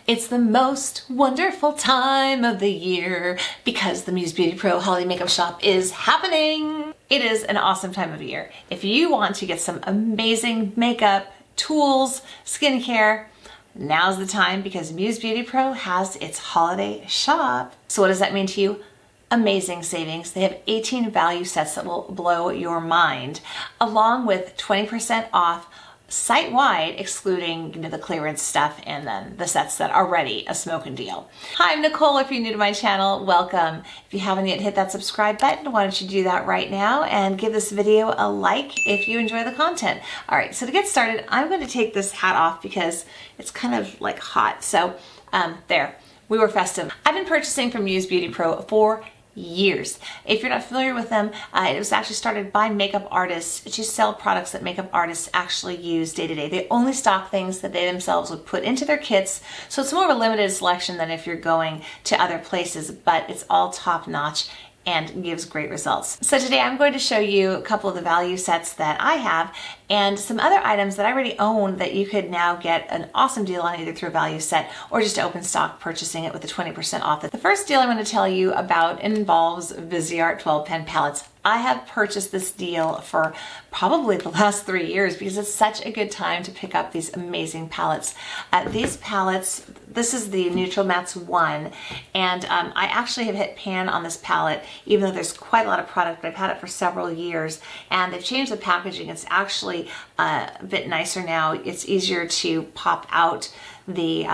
It's the most wonderful time of the year because the Muse Beauty Pro Holiday Makeup Shop is happening. It is an awesome time of year. If you want to get some amazing makeup, tools, skincare, now's the time because Muse Beauty Pro has its holiday shop. So what does that mean to you? Amazing savings. They have 18 value sets that will blow your mind, along with 20% off site-wide, excluding the clearance stuff and then the sets that are already a smoking deal. Hi, I'm Nicole. If you're new to my channel, welcome. If you haven't yet hit that subscribe button, why don't you do that right now and give this video a like if you enjoy the content. All right, so to get started, I'm going to take this hat off because it's kind of like hot. So there, we were festive. I've been purchasing from Muse Beauty Pro for years. If you're not familiar with them, it was actually started by makeup artists to sell products that makeup artists actually use day to day. They only stock things that they themselves would put into their kits, so it's more of a limited selection than if you're going to other places, but it's all top notch and gives great results. So today I'm going to show you a couple of the value sets that I have and some other items that I already own that you could now get an awesome deal on, either through a value set or just open stock purchasing it with a 20% off. The first deal I'm going to tell you about involves Viseart 12 pen palettes. I have purchased this deal for probably the last 3 years because it's such a good time to pick up these amazing palettes. These palettes, this is the Neutral Mattes 1, and I actually have hit pan on this palette, even though there's quite a lot of product, but I've had it for several years, and they've changed the packaging. It's actually a bit nicer now. It's easier to pop out the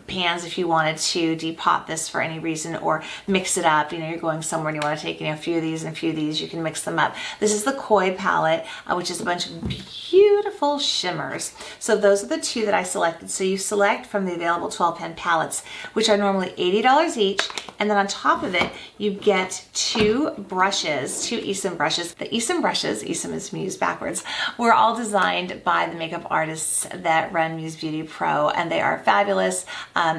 pans if you wanted to depot this for any reason or mix it up. You know, you're going somewhere and you want to take, a few of these and a few of these, you can mix them up. This is the Koi palette, which is a bunch of beautiful shimmers. So those are the two that I selected. So you select from the available 12 pen palettes, which are normally $80 each, and then on top of it you get two Isom brushes. The Isom brushes, Isom is Muse backwards, were all designed by the makeup artists that run Muse Beauty Pro, and they are fabulous.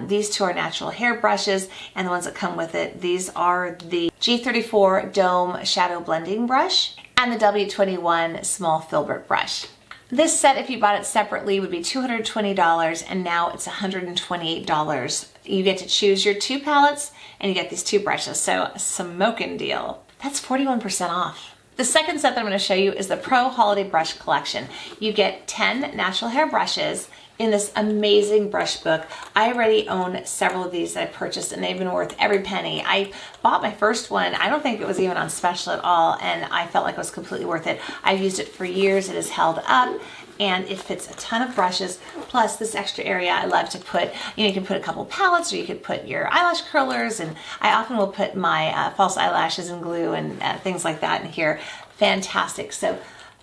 These two are natural hair brushes, and the ones that come with it, these are the G34 Dome Shadow Blending Brush and the W21 Small Filbert Brush. This set, if you bought it separately, would be $220, and now it's $128. You get to choose your two palettes, and you get these two brushes, so a smoking deal. That's 41% off. The second set that I'm going to show you is the Pro Holiday Brush Collection. You get 10 natural hair brushes in this amazing brush book. I already own several of these that I purchased, and they've been worth every penny. I bought my first one, I don't think it was even on special at all, and I felt like it was completely worth it. I've used it for years. It has held up, and it fits a ton of brushes, plus this extra area I love to put, you can put a couple palettes, or you could put your eyelash curlers, and I often will put my false eyelashes and glue and things like that in here. Fantastic. So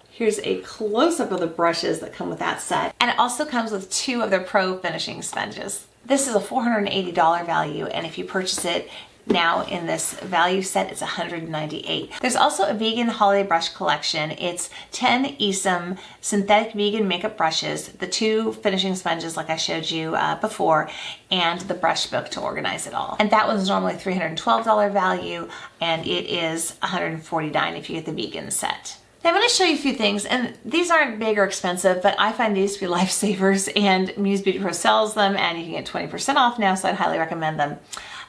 here's a close-up of the brushes that come with that set. And it also comes with two of their Pro Finishing Sponges. This is a $480 value, and if you purchase it now in this value set, it's $198. There's also a vegan holiday brush collection. It's 10 Isom synthetic vegan makeup brushes, the two finishing sponges like I showed you before, and the brush book to organize it all. And that one's normally $312 value, and it is $149 if you get the vegan set. Now I'm going to show you a few things, and these aren't big or expensive, but I find these to be lifesavers, and Muse Beauty Pro sells them, and you can get 20% off now, so I'd highly recommend them.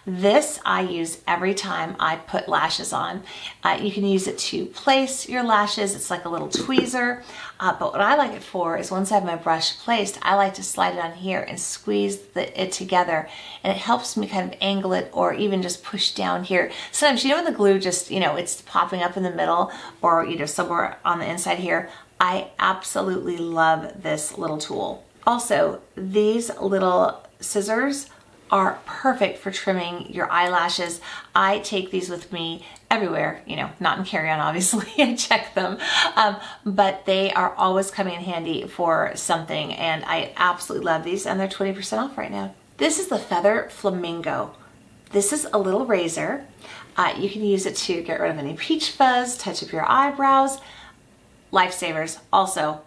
This I use every time I put lashes on. You can use it to place your lashes. It's like a little tweezer. But what I like it for is once I have my brush placed, I like to slide it on here and squeeze it together. And it helps me kind of angle it or even just push down here. Sometimes, when the glue just, it's popping up in the middle or, somewhere on the inside here. I absolutely love this little tool. Also, these little scissors are perfect for trimming your eyelashes. I take these with me everywhere, not in carry-on, obviously. I check them, but they are always coming in handy for something, and I absolutely love these, and they're 20% off right now. This is the Feather Flamingo. This is a little razor. You can use it to get rid of any peach fuzz, touch up your eyebrows. Lifesavers, also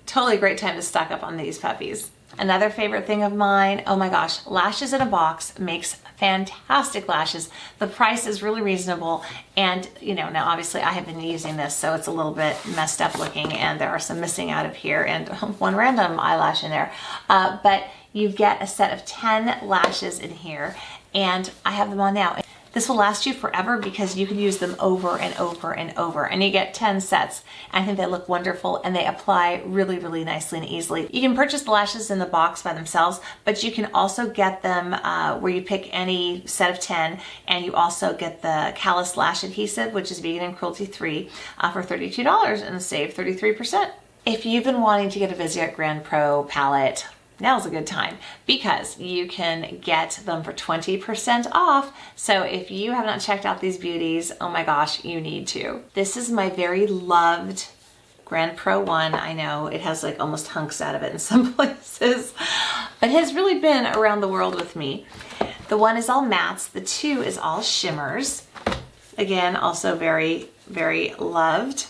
totally great time to stock up on these puppies. Another favorite thing of mine, oh my gosh, Lashes in a Box makes fantastic lashes. The price is really reasonable, and now obviously I have been using this, so it's a little bit messed up looking, and there are some missing out of here and one random eyelash in there. But you get a set of 10 lashes in here, and I have them on now. This will last you forever because you can use them over and over and over, and you get 10 sets. I think they look wonderful and they apply really, really nicely and easily. You can purchase the lashes in the box by themselves, but you can also get them where you pick any set of 10, and you also get the Callus Lash Adhesive, which is vegan and cruelty free, for $32 and save 33%. If you've been wanting to get a Viseart Grand Pro palette, now's a good time because you can get them for 20% off. So if you have not checked out these beauties, oh my gosh, you need to. This is my very loved Grand Pro 1. I know it has like almost hunks out of it in some places, but it has really been around the world with me. The 1 is all mattes. The 2 is all shimmers. Again, also very, very loved.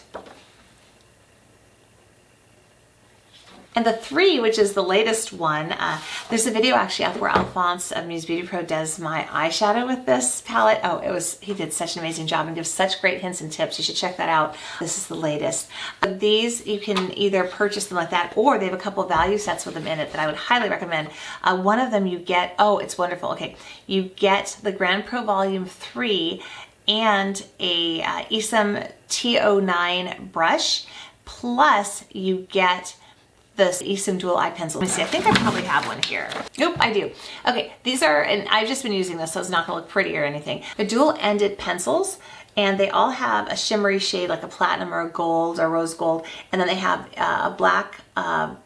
And the 3, which is the latest one, there's a video actually out where Alphonse of Muse Beauty Pro does my eyeshadow with this palette. Oh, he did such an amazing job and gives such great hints and tips. You should check that out. This is the latest. These, you can either purchase them like that, or they have a couple of value sets with them in it that I would highly recommend. One of them you get, oh, it's wonderful. Okay, you get the Grand Pro Volume 3 and a Isom T09 brush, plus you get this Isom dual eye pencil. Let me see, I think I probably have one here. Nope, I do. Okay, these are, and I've just been using this, so it's not gonna look pretty or anything. The dual-ended pencils, and they all have a shimmery shade like a platinum or a gold or rose gold, and then they have a black,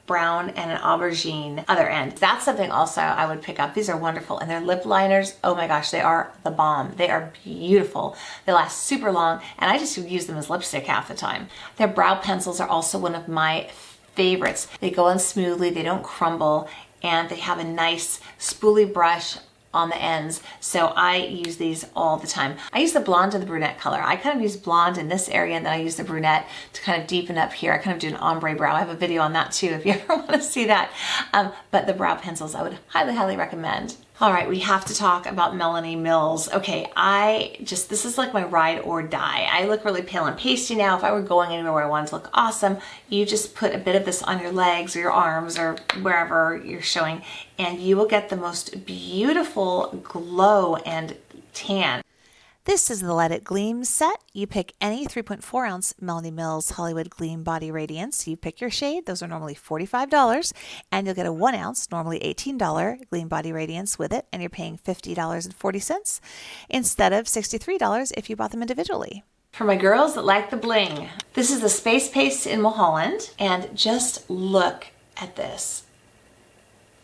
brown, and an aubergine other end. That's something also I would pick up. These are wonderful, and they're lip liners. Oh my gosh, they are the bomb. They are beautiful. They last super long, and I just use them as lipstick half the time. Their brow pencils are also one of my favorites. They go on smoothly, they don't crumble, and they have a nice spoolie brush on the ends. So I use these all the time. I use the blonde and the brunette color. I kind of use blonde in this area, and then I use the brunette to kind of deepen up here. I kind of do an ombre brow. I have a video on that too if you ever want to see that. But the brow pencils I would highly, highly recommend. All right, we have to talk about Melanie Mills. Okay, this is like my ride or die. I look really pale and pasty now. If I were going anywhere where I wanted to look awesome, you just put a bit of this on your legs or your arms or wherever you're showing, and you will get the most beautiful glow and tan. This is the Let It Gleam set. You pick any 3.4 ounce Melanie Mills Hollywood Gleam Body Radiance. You pick your shade. Those are normally $45, and you'll get a 1 ounce, normally $18 Gleam Body Radiance with it, and you're paying $50.40 instead of $63 if you bought them individually. For my girls that like the bling, this is the Space Paste in Mulholland, and just look at this.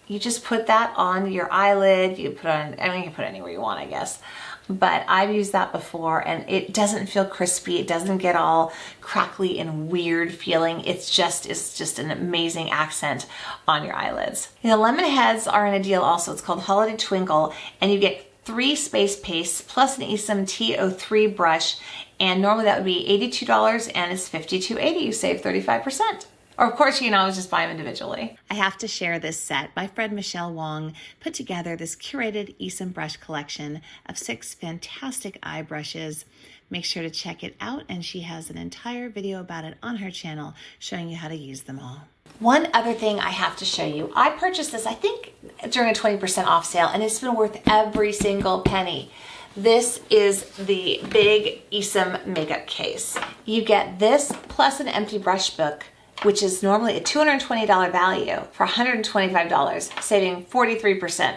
You just put that on your eyelid. You put on, I mean, you can put it anywhere you want, I guess. But I've used that before, and it doesn't feel crispy. It doesn't get all crackly and weird feeling. It's just an amazing accent on your eyelids. The lemon heads are in a deal also. It's called Holiday Twinkle, and you get 3 space pastes plus an Isom T03 brush, and normally that would be $82 and it's $52.80. You save 35%. Or of course, you can always just buy them individually. I have to share this set. My friend Michelle Wong put together this curated Isom brush collection of 6 fantastic eye brushes. Make sure to check it out, and she has an entire video about it on her channel showing you how to use them all. One other thing I have to show you. I purchased this, I think, during a 20% off sale, and it's been worth every single penny. This is the big Isom makeup case. You get this plus an empty brush book, which is normally a $220 value for $125, saving 43%.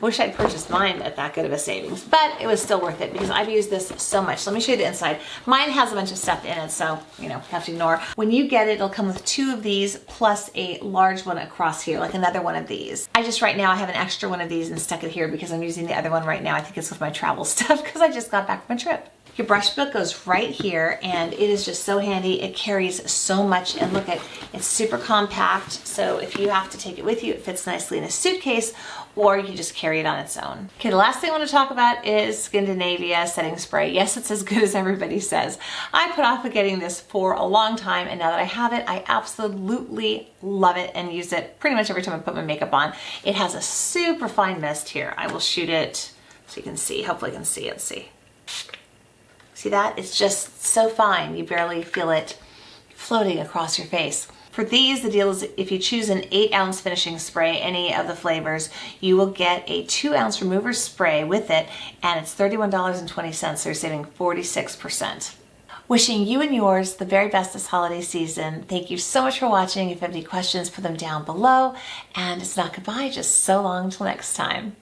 Wish I'd purchased mine at that good of a savings, but it was still worth it because I've used this so much. Let me show you the inside. Mine has a bunch of stuff in it, so, you know, have to ignore. When you get it, it'll come with 2 of these plus a large one across here, like another one of these. Right now I have an extra one of these and stuck it here because I'm using the other one right now. I think it's with my travel stuff because I just got back from a trip. Your brush book goes right here, and it is just so handy. It carries so much, and look at, it's super compact. So if you have to take it with you, it fits nicely in a suitcase, or you can just carry it on its own. Okay, the last thing I want to talk about is Skindinavia setting spray. Yes, it's as good as everybody says. I put off getting this for a long time, and now that I have it, I absolutely love it and use it pretty much every time I put my makeup on. It has a super fine mist here. I will shoot it so you can see. Hopefully you can see it. Let's see. See that? It's just so fine. You barely feel it floating across your face. For these, the deal is if you choose an 8-ounce finishing spray, any of the flavors, you will get a 2-ounce remover spray with it, and it's $31.20, so you're saving 46%. Wishing you and yours the very best this holiday season. Thank you so much for watching. If you have any questions, put them down below. And it's not goodbye, just so long till next time.